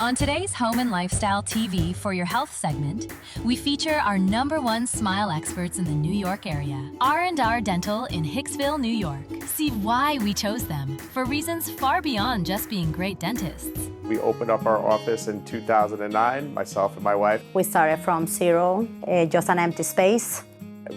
On today's Home and Lifestyle TV For Your Health segment, we feature our #1 smile experts in the New York area, R&R Dental in Hicksville, New York. See why we chose them, for reasons far beyond just being great dentists. We opened up our office in 2009, myself and my wife, We started from zero, just an empty space,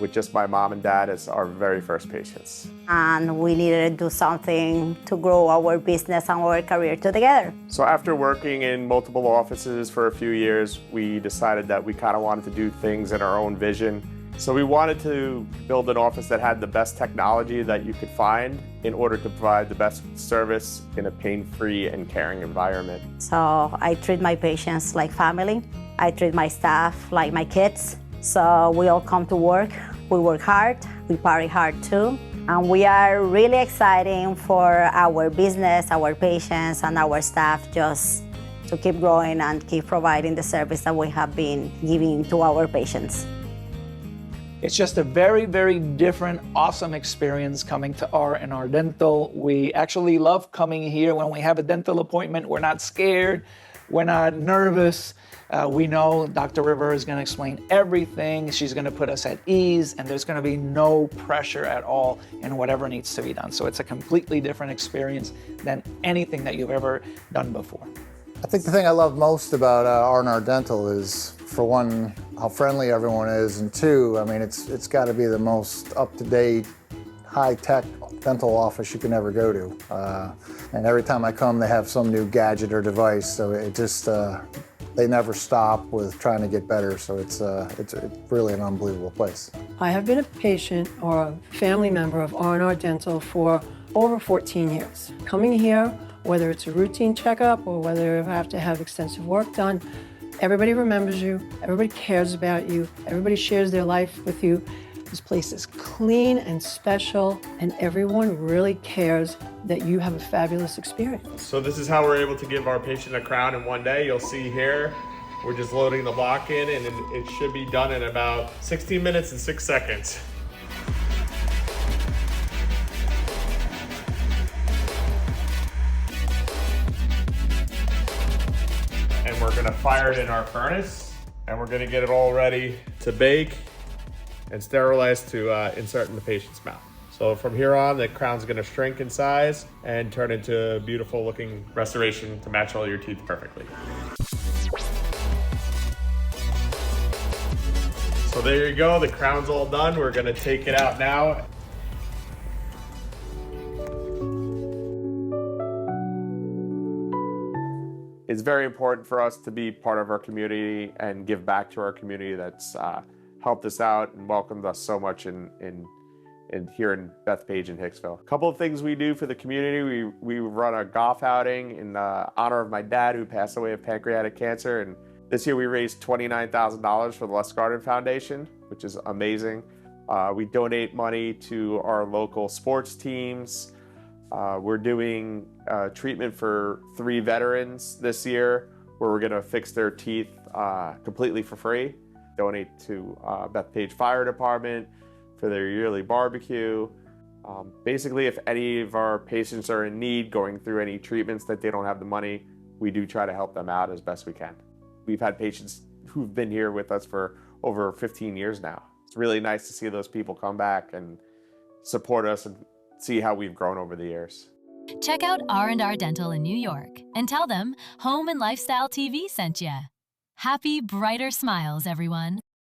with just my mom and dad as our very first patients. and we needed to do something to grow our business and our career together. So after working in multiple offices for a few years, we decided that we kind of wanted to do things in our own vision. So we wanted to build an office that had the best technology that you could find in order to provide the best service in a pain-free and caring environment. So I treat my patients like family. I treat my staff like my kids. So we all come to work. We work hard. We party hard too. And we are really excited for our business, our patients, and our staff just to keep growing and keep providing the service that we have been giving to our patients. It's just a very, very different, awesome experience coming to R&R Dental. We actually love coming here when we have a dental appointment. We're not scared. We're not nervous. We know Dr. Rivera is going to explain everything. She's going to put us at ease, and there's going to be no pressure at all in whatever needs to be done. So it's a completely different experience than anything that you've ever done before. I think the thing I love most about R&R Dental is, for one, how friendly everyone is, and two, I mean, it's got to be the most up-to-date, high-tech dental office you can ever go to. And every time I come, they have some new gadget or device, so it just, they never stop with trying to get better, so it's really an unbelievable place. I have been a patient or a family member of R&R Dental for over 14 years. Coming here, whether it's a routine checkup or whether I have to have extensive work done, everybody remembers you, everybody cares about you, everybody shares their life with you. This place is clean and special, and everyone really cares that you have a fabulous experience. So this is how we're able to give our patient a crown in one day. You'll see here, we're just loading the block in, and it should be done in about 16 minutes and 6 seconds. And we're gonna fire it in our furnace, and we're gonna get it all ready to bake and sterilized to insert in the patient's mouth. So from here on, the crown's gonna shrink in size and turn into a beautiful looking restoration to match all your teeth perfectly. So there you go, the crown's all done. We're gonna take it out now. It's very important for us to be part of our community and give back to our community that's helped us out and welcomed us so much in here in Bethpage and Hicksville. A couple of things we do for the community. We run a golf outing in honor of my dad, who passed away of pancreatic cancer. And this year we raised $29,000 for the Lustgarten Foundation, which is amazing. We donate money to our local sports teams. We're doing treatment for 3 veterans this year, where we're gonna fix their teeth completely for free. Donate to Bethpage Fire Department for their yearly barbecue. Basically, if any of our patients are in need, going through any treatments that they don't have the money, we do try to help them out as best we can. We've had patients who've been here with us for over 15 years now. It's really nice to see those people come back and support us and see how we've grown over the years. Check out R&R Dental in New York and tell them Home and Lifestyle TV sent ya. Happy, brighter smiles, everyone.